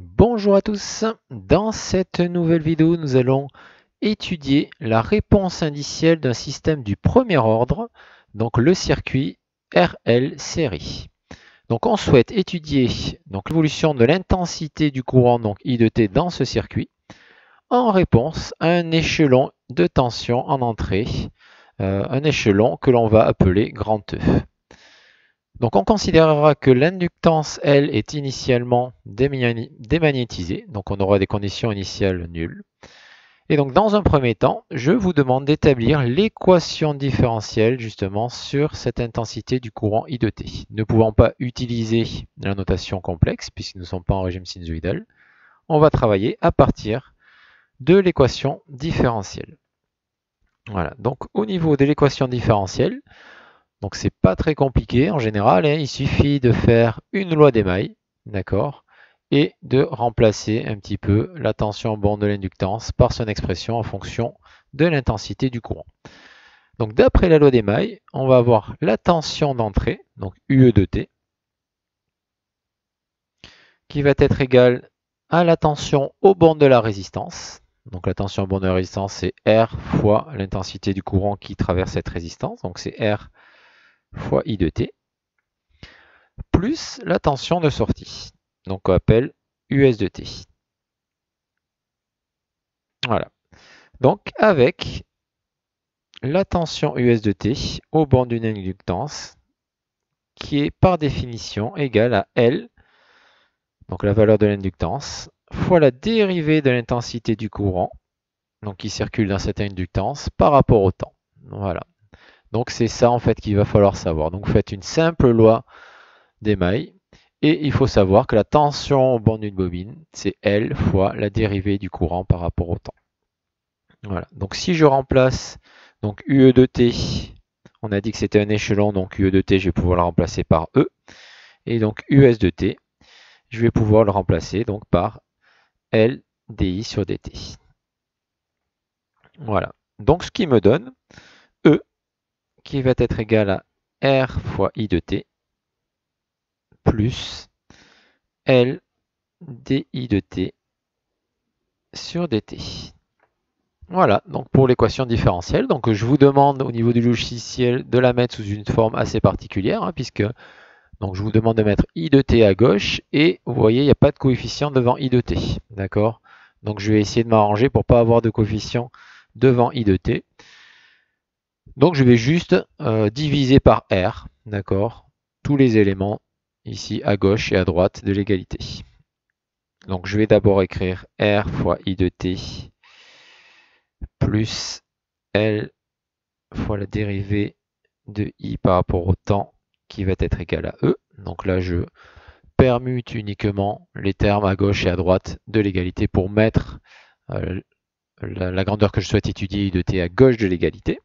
Bonjour à tous, dans cette nouvelle vidéo nous allons étudier la réponse indicielle d'un système du premier ordre, donc le circuit RL série. Donc on souhaite étudier l'évolution de l'intensité du courant donc I de T dans ce circuit en réponse à un échelon de tension en entrée, un échelon que l'on va appeler grand E. Donc on considérera que l'inductance, elle, est initialement démagnétisée, donc on aura des conditions initiales nulles. Et donc dans un premier temps, je vous demande d'établir l'équation différentielle justement sur cette intensité du courant I de T. Ne pouvant pas utiliser la notation complexe, puisque nous ne sommes pas en régime sinusoïdal, on va travailler à partir de l'équation différentielle. Voilà, donc au niveau de l'équation différentielle, donc c'est pas très compliqué en général, hein, il suffit de faire une loi d'émail, d'accord, et de remplacer un petit peu la tension borne de l'inductance par son expression en fonction de l'intensité du courant. Donc d'après la loi d'émail, on va avoir la tension d'entrée, donc UE de T, qui va être égale à la tension aux bornes de la résistance. Donc la tension aux bornes de la résistance, c'est R fois l'intensité du courant qui traverse cette résistance, donc c'est R fois I de T, plus la tension de sortie, donc on appelle US de T. Voilà. Donc avec la tension US de T au bord d'une inductance qui est par définition égale à L, donc la valeur de l'inductance, fois la dérivée de l'intensité du courant, donc qui circule dans cette inductance, par rapport au temps. Voilà. Donc c'est ça en fait qu'il va falloir savoir. Donc vous faites une simple loi d'émail. Et il faut savoir que la tension au bord d'une bobine, c'est L fois la dérivée du courant par rapport au temps. Voilà. Donc si je remplace donc UE de T, on a dit que c'était un échelon, donc UE de T, je vais pouvoir le remplacer par E. Et donc US de T, je vais pouvoir le remplacer donc par L dI sur dt. Voilà. Donc ce qui me donne E qui va être égal à R fois I de T plus L dI de T sur dt. Voilà, donc pour l'équation différentielle, donc je vous demande au niveau du logiciel de la mettre sous une forme assez particulière, hein, puisque donc je vous demande de mettre I de t à gauche, et vous voyez, il n'y a pas de coefficient devant I de t, d'accord? Donc je vais essayer de m'arranger pour ne pas avoir de coefficient devant I de t. Donc je vais juste diviser par R, d'accord? Tous les éléments ici à gauche et à droite de l'égalité. Donc je vais d'abord écrire R fois I de t plus L fois la dérivée de I par rapport au temps qui va être égal à E. Donc là, je permute uniquement les termes à gauche et à droite de l'égalité pour mettre la grandeur que je souhaite étudier, I de t, à gauche de l'égalité.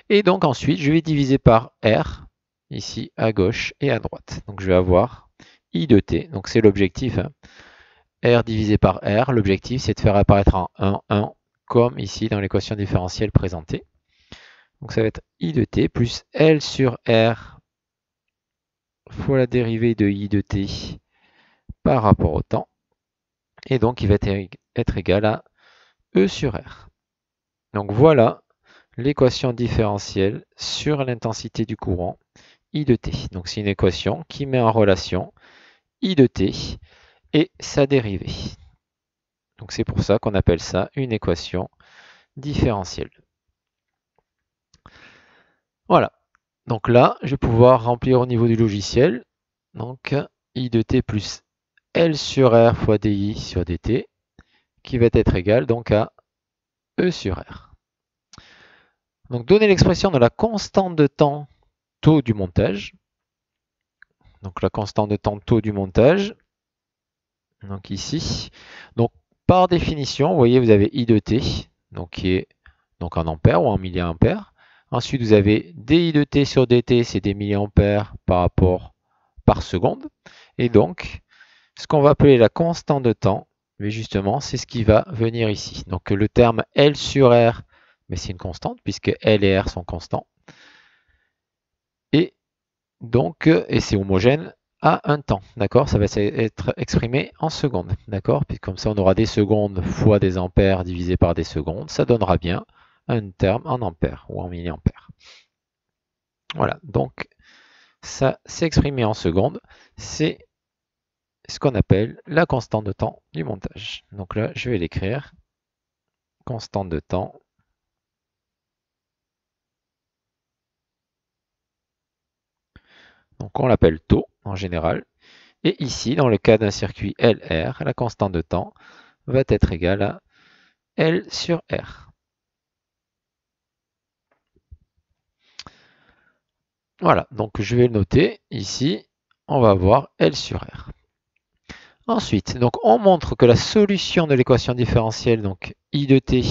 Et donc ensuite, je vais diviser par R, ici à gauche et à droite. Donc je vais avoir I de t, donc c'est l'objectif, hein. R divisé par R, l'objectif c'est de faire apparaître en 1, 1, comme ici dans l'équation différentielle présentée. Donc ça va être I de t plus L sur R fois la dérivée de I de t par rapport au temps. Et donc il va être égal à E sur R. Donc voilà l'équation différentielle sur l'intensité du courant I de t. Donc c'est une équation qui met en relation I de t et sa dérivée. Donc c'est pour ça qu'on appelle ça une équation différentielle. Voilà. Donc là, je vais pouvoir remplir au niveau du logiciel. Donc I de t plus L sur R fois dI sur dt qui va être égal donc à E sur R. Donc donner l'expression de la constante de temps taux du montage. Donc la constante de temps taux du montage. Donc ici. Donc par définition, vous voyez, vous avez I de t, donc qui est donc en ampères ou en milliampères. Ensuite, vous avez dI de t sur dt, c'est des milliampères par seconde. Et donc, ce qu'on va appeler la constante de temps, mais justement, c'est ce qui va venir ici. Donc le terme L sur R, mais c'est une constante, puisque L et R sont constants. Et donc, et c'est homogène à un temps, d'accord? Ça va être exprimé en secondes, d'accord? Puis comme ça, on aura des secondes fois des ampères divisé par des secondes. Ça donnera bien un terme en ampères ou en milliampères. Voilà, donc ça, c'est exprimé en secondes. C'est ce qu'on appelle la constante de temps du montage. Donc là, je vais l'écrire. Constante de temps. Donc on l'appelle taux en général. Et ici, dans le cas d'un circuit LR, la constante de temps va être égale à L sur R. Voilà, donc je vais le noter ici. On va avoir L sur R. Ensuite, donc on montre que la solution de l'équation différentielle, donc I de t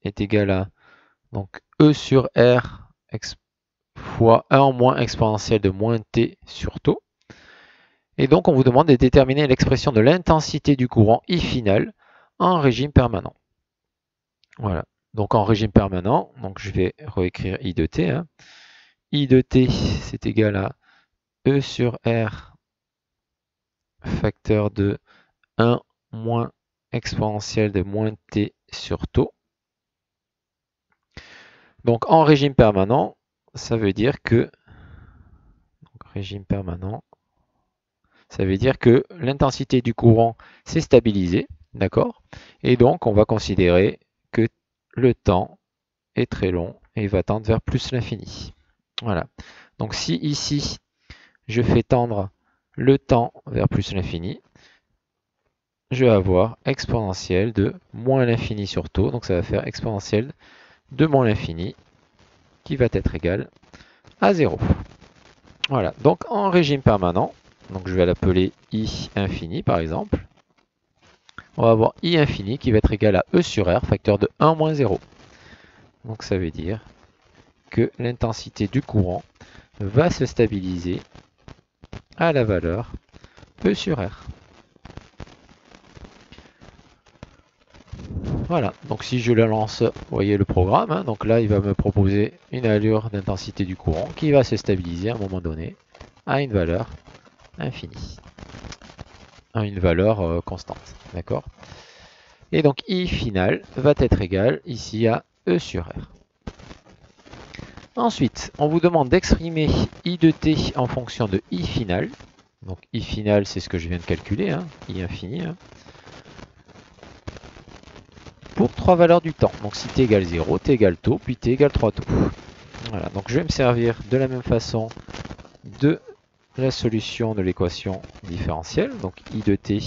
est égal à donc E sur R fois 1 moins exponentielle de moins t sur taux. Et donc on vous demande de déterminer l'expression de l'intensité du courant I final en régime permanent. Voilà, donc en régime permanent, donc je vais réécrire I de t. I de t, c'est égal à E sur R facteur de 1 moins exponentielle de moins t sur taux. Donc en régime permanent, ça veut dire que régime permanent, ça veut dire que l'intensité du courant s'est stabilisée, d'accord? Et donc on va considérer que le temps est très long et va tendre vers plus l'infini. Voilà. Donc si ici je fais tendre le temps vers plus l'infini, je vais avoir exponentielle de moins l'infini sur taux. Donc ça va faire exponentielle de moins l'infini qui va être égal à 0. Voilà, donc en régime permanent, donc je vais l'appeler I infini par exemple, on va avoir I infini qui va être égal à E sur R, facteur de 1 moins 0. Donc ça veut dire que l'intensité du courant va se stabiliser à la valeur E sur R. Voilà, donc si je le lance, vous voyez le programme, donc là il va me proposer une allure d'intensité du courant qui va se stabiliser à un moment donné à une valeur infinie, à une valeur constante, d'accord? Et donc I final va être égal ici à E sur R. Ensuite, on vous demande d'exprimer I de t en fonction de I final. Donc I final, c'est ce que je viens de calculer, I infini. Pour 3 valeurs du temps. Donc si t égale 0, t égale taux, puis t égale 3 taux. Voilà, donc je vais me servir de la même façon de la solution de l'équation différentielle. Donc I de t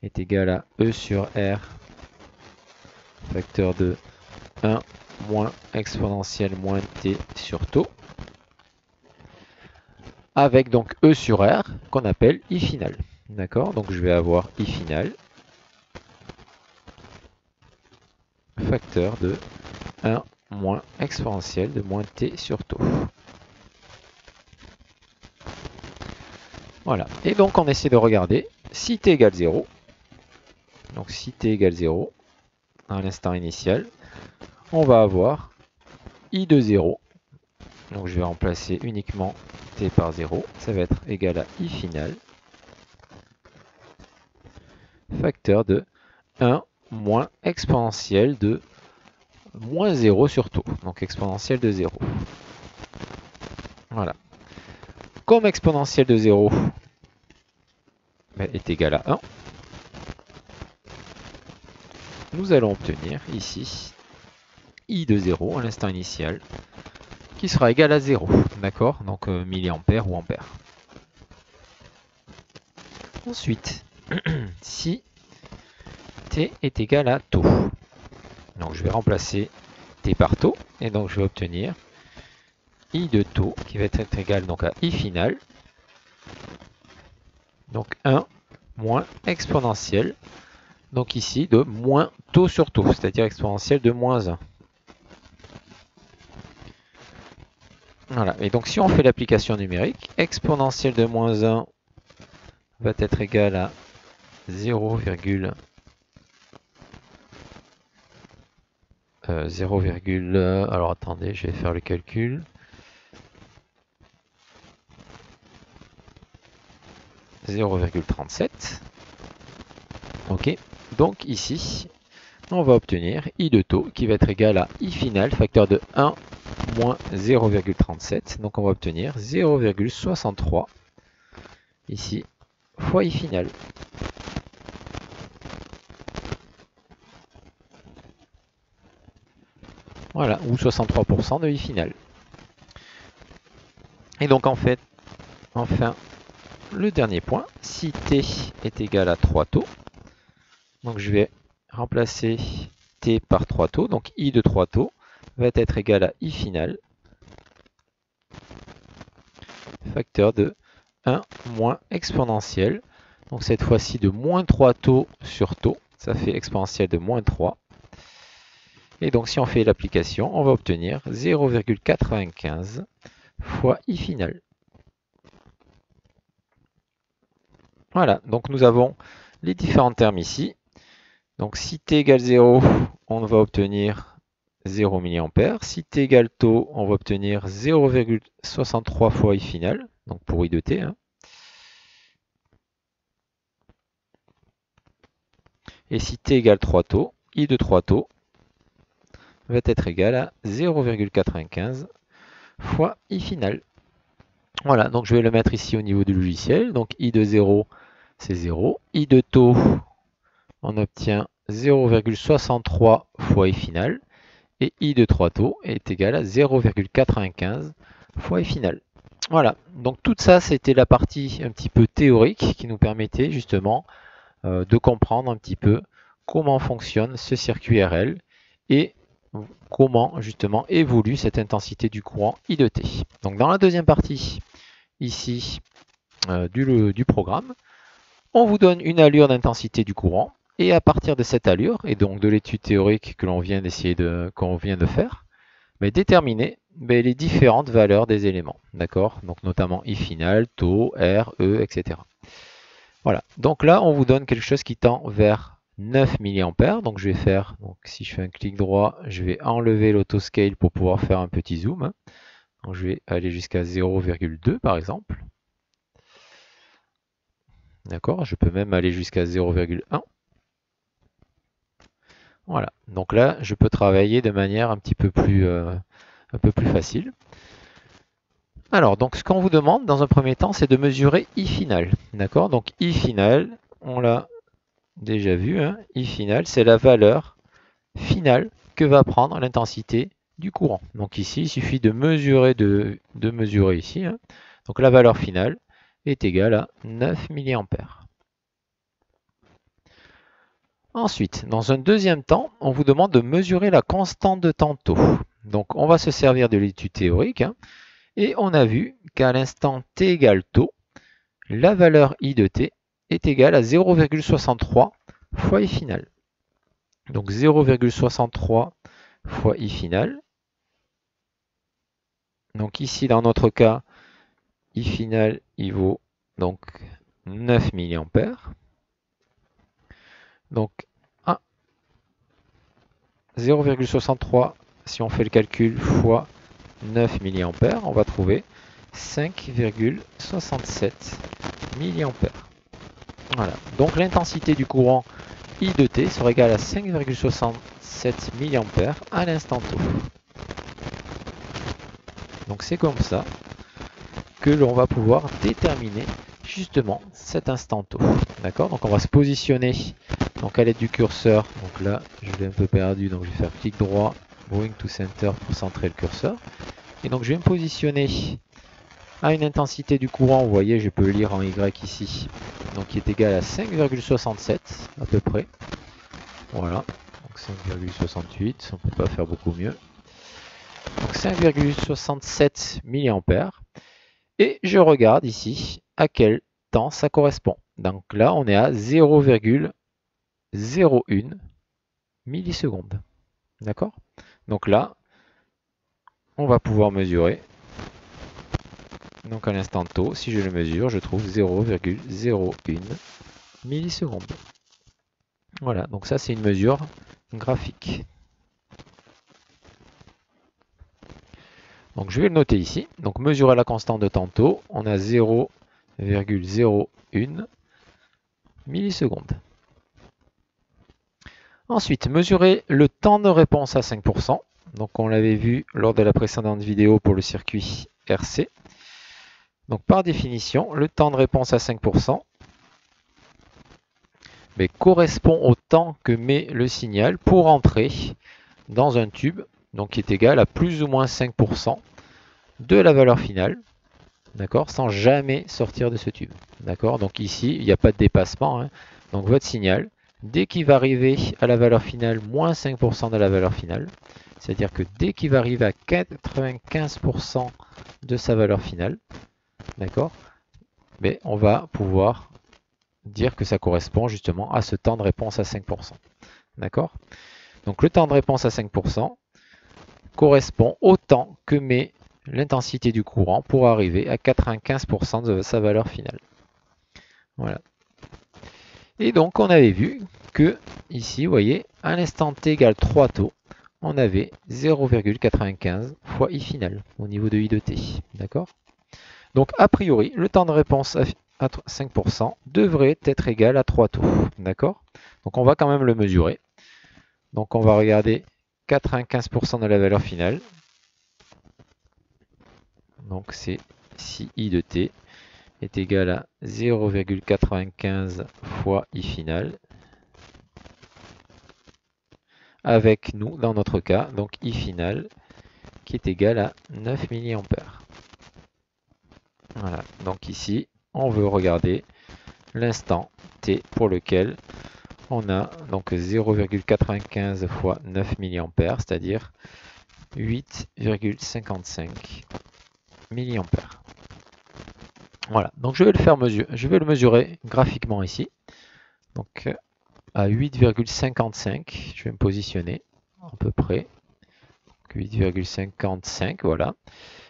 est égal à E sur R, facteur de 1 moins exponentielle moins t sur taux, avec donc E sur R qu'on appelle I final. D'accord? Donc je vais avoir I final, facteur de 1 moins exponentielle de moins t sur taux. Voilà. Et donc on essaie de regarder si t égale 0. Donc si t égale 0, à l'instant initial, on va avoir I de 0. Donc je vais remplacer uniquement t par 0. Ça va être égal à I final, facteur de 1 moins exponentielle de moins 0 sur taux. Donc exponentielle de 0. Voilà. Comme exponentielle de 0 est égal à 1, nous allons obtenir ici I de 0 à l'instant initial, qui sera égal à 0. D'accord? Donc milliampères ou ampères. Ensuite, si t est égal à taux, donc je vais remplacer t par taux, et donc je vais obtenir I de taux qui va être égal donc à I final, donc 1 moins exponentielle, donc ici de moins taux sur taux, c'est-à-dire exponentielle de moins 1. Voilà, et donc si on fait l'application numérique, exponentielle de moins 1 va être égal à 0, alors attendez, je vais faire le calcul. 0,37. Ok, donc ici, on va obtenir I de taux qui va être égal à I final, facteur de 1 moins 0,37. Donc on va obtenir 0,63 ici, fois I final. Voilà, ou 63% de I final. Et donc en fait, enfin, le dernier point, si T est égal à 3 taux, donc je vais remplacer T par 3 taux, donc I de 3 taux va être égal à I final, facteur de 1 moins exponentielle, donc cette fois-ci de moins 3 taux sur taux, ça fait exponentielle de moins 3. Et donc si on fait l'application, on va obtenir 0,95 fois I final. Voilà, donc nous avons les différents termes ici. Donc si t égale 0, on va obtenir 0 mA. Si t égale taux, on va obtenir 0,63 fois I final, donc pour I de t. Et si t égale 3 taux, I de 3 taux va être égal à 0,95 fois I final. Voilà, donc je vais le mettre ici au niveau du logiciel. Donc I de 0, c'est 0. I de taux, on obtient 0,63 fois I final. Et I de 3 taux est égal à 0,95 fois I final. Voilà, donc tout ça, c'était la partie un petit peu théorique qui nous permettait justement de comprendre un petit peu comment fonctionne ce circuit RL et comment justement évolue cette intensité du courant I de t. Donc dans la deuxième partie ici du programme, on vous donne une allure d'intensité du courant et à partir de cette allure et donc de l'étude théorique que l'on vient de faire, déterminer les différentes valeurs des éléments, d'accord? Donc notamment I final, taux, R, E, etc. Voilà, donc là on vous donne quelque chose qui tend vers 9 mA. Donc je vais faire, donc si je fais un clic droit, je vais enlever l'autoscale pour pouvoir faire un petit zoom. Donc je vais aller jusqu'à 0,2 par exemple. D'accord, je peux même aller jusqu'à 0,1. Voilà, donc là je peux travailler de manière un peu plus facile. Alors, donc ce qu'on vous demande dans un premier temps, c'est de mesurer I final. D'accord? Donc I final, on l'a déjà vu, hein, I final, c'est la valeur finale que va prendre l'intensité du courant. Donc ici, il suffit de mesurer, ici. Hein. Donc la valeur finale est égale à 9 mA. Ensuite, dans un deuxième temps, on vous demande de mesurer la constante de tantôt. Donc on va se servir de l'étude théorique. Hein. Et on a vu qu'à l'instant t égale taux, la valeur I de t est égale à 0,63 fois I final. Donc 0,63 fois I final. Donc ici, dans notre cas, I final, il vaut donc 9 mA. Donc 0,63, si on fait le calcul, fois 9 mA, on va trouver 5,67 mA. Voilà. Donc l'intensité du courant I de t sera égale à 5,67 mA à l'instant t. Donc c'est comme ça que l'on va pouvoir déterminer justement cet instant t. D'accord? Donc on va se positionner donc à l'aide du curseur. Donc là, je l'ai un peu perdu, donc je vais faire clic droit, bring to center pour centrer le curseur. Et donc je vais me positionner à une intensité du courant, vous voyez, je peux le lire en Y ici, donc qui est égal à 5,67 à peu près. Voilà, donc 5,68, on ne peut pas faire beaucoup mieux. Donc 5,67 mA. Et je regarde ici à quel temps ça correspond. Donc là, on est à 0,01 millisecondes. D'accord? Donc là, on va pouvoir mesurer. Donc à l'instant taux, si je le mesure, je trouve 0,01 millisecondes. Voilà, donc ça c'est une mesure graphique. Donc je vais le noter ici. Donc mesurer la constante de tantôt, on a 0,01 0,01 milliseconde. Ensuite, mesurer le temps de réponse à 5%. Donc on l'avait vu lors de la précédente vidéo pour le circuit RC. Donc par définition, le temps de réponse à 5% correspond au temps que met le signal pour entrer dans un tube, donc qui est égal à plus ou moins 5% de la valeur finale, d'accord, sans jamais sortir de ce tube. D'accord, donc ici, il n'y a pas de dépassement, hein. Donc votre signal, dès qu'il va arriver à la valeur finale, moins 5% de la valeur finale, c'est-à-dire que dès qu'il va arriver à 95% de sa valeur finale, d'accord, mais on va pouvoir dire que ça correspond justement à ce temps de réponse à 5%. D'accord? Donc le temps de réponse à 5% correspond au temps que met l'intensité du courant pour arriver à 95% de sa valeur finale. Voilà. Et donc on avait vu que ici, vous voyez, à l'instant t égale 3 taux, on avait 0,95 fois I final au niveau de I de t. D'accord? Donc a priori, le temps de réponse à 5% devrait être égal à 3 taux. D'accord? Donc on va quand même le mesurer. Donc on va regarder 95% de la valeur finale. Donc c'est si I de t est égal à 0,95 fois I final. Avec nous, dans notre cas, donc I final qui est égal à 9 mA. Voilà, donc ici, on veut regarder l'instant t pour lequel on a donc 0,95 fois 9 mA, c'est-à-dire 8,55 mA. Voilà, donc je vais le mesurer graphiquement ici. Donc à 8,55, je vais me positionner à peu près. 8,55, voilà.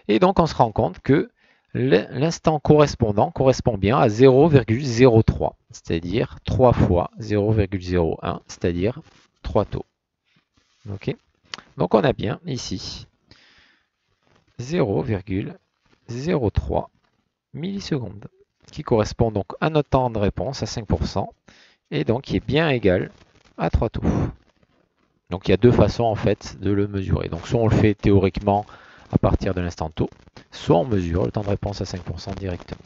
Et donc on se rend compte que l'instant correspondant correspond bien à 0,03, c'est-à-dire 3 fois 0,01, c'est-à-dire 3 taux. Ok. Donc on a bien ici 0,03 millisecondes, qui correspond donc à notre temps de réponse à 5%, et donc qui est bien égal à 3 taux. Donc il y a deux façons en fait de le mesurer. Donc soit on le fait théoriquement à partir de l'instant taux, soit on mesure le temps de réponse à 5% directement.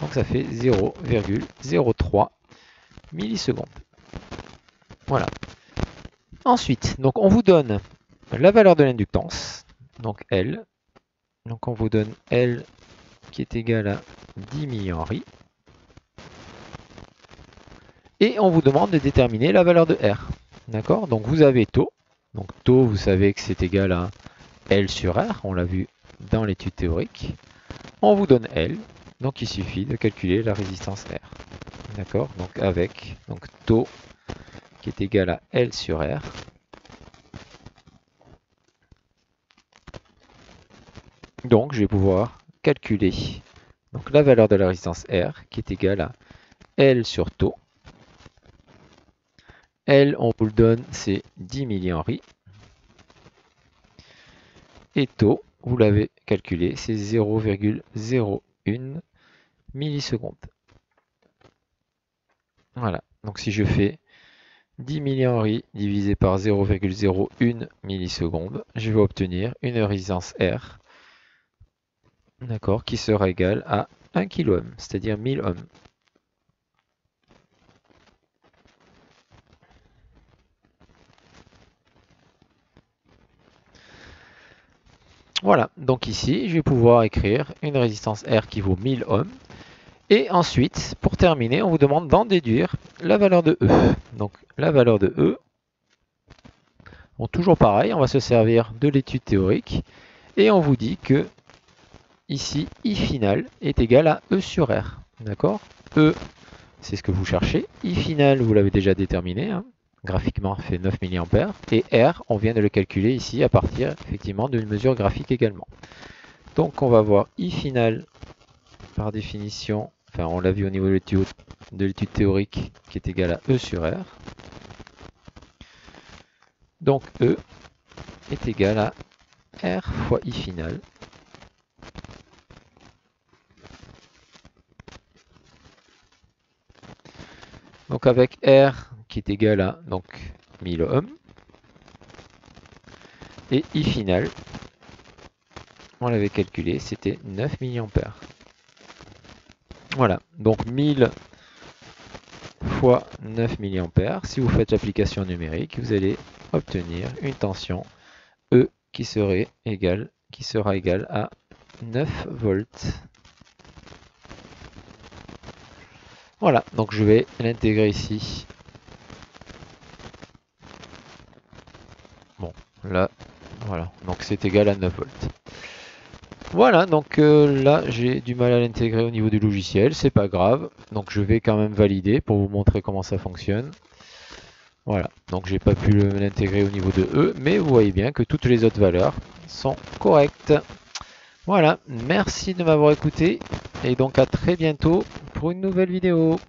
Donc ça fait 0,03 millisecondes. Voilà. Ensuite, donc on vous donne la valeur de l'inductance, donc L. Donc on vous donne L qui est égal à 10 millihenry. Et on vous demande de déterminer la valeur de R. D'accord? Donc vous avez taux. Donc taux, vous savez que c'est égal à L sur R. On l'a vu dans l'étude théorique. On vous donne L. Donc il suffit de calculer la résistance R. D'accord? Donc avec taux qui est égal à L sur R. Donc je vais pouvoir calculer donc, la valeur de la résistance R qui est égale à L sur taux. L, on vous le donne, c'est 10 millihenry. Et taux, vous l'avez calculé, c'est 0,01 millisecondes. Voilà, donc si je fais 10 millihenry divisé par 0,01 millisecondes, je vais obtenir une résistance R, d'accord, qui sera égale à 1 kΩ, c'est-à-dire 1000 ohms. Voilà, donc ici, je vais pouvoir écrire une résistance R qui vaut 1000 ohms. Et ensuite, pour terminer, on vous demande d'en déduire la valeur de E. Donc la valeur de E, bon, toujours pareil, on va se servir de l'étude théorique. Et on vous dit que ici, I final est égal à E sur R. D'accord? E, c'est ce que vous cherchez. I final, vous l'avez déjà déterminé. Hein. Graphiquement, fait 9 mA. Et R, on vient de le calculer ici à partir effectivement d'une mesure graphique également. Donc on va voir I final par définition, enfin on l'a vu au niveau de l'étude théorique qui est égal à E sur R. Donc E est égal à R fois I final. Donc avec R qui est égal à donc 1000 ohms. Et I final, on l'avait calculé, c'était 9 mA. Voilà, donc 1000 fois 9 mA. Si vous faites l'application numérique, vous allez obtenir une tension E qui sera égale à 9 volts. Voilà, donc je vais l'intégrer ici. Bon, là, voilà, donc c'est égal à 9 volts. Voilà, donc là j'ai du mal à l'intégrer au niveau du logiciel, c'est pas grave. Donc je vais quand même valider pour vous montrer comment ça fonctionne. Voilà, donc j'ai pas pu l'intégrer au niveau de E, mais vous voyez bien que toutes les autres valeurs sont correctes. Voilà, merci de m'avoir écouté et donc à très bientôt pour une nouvelle vidéo.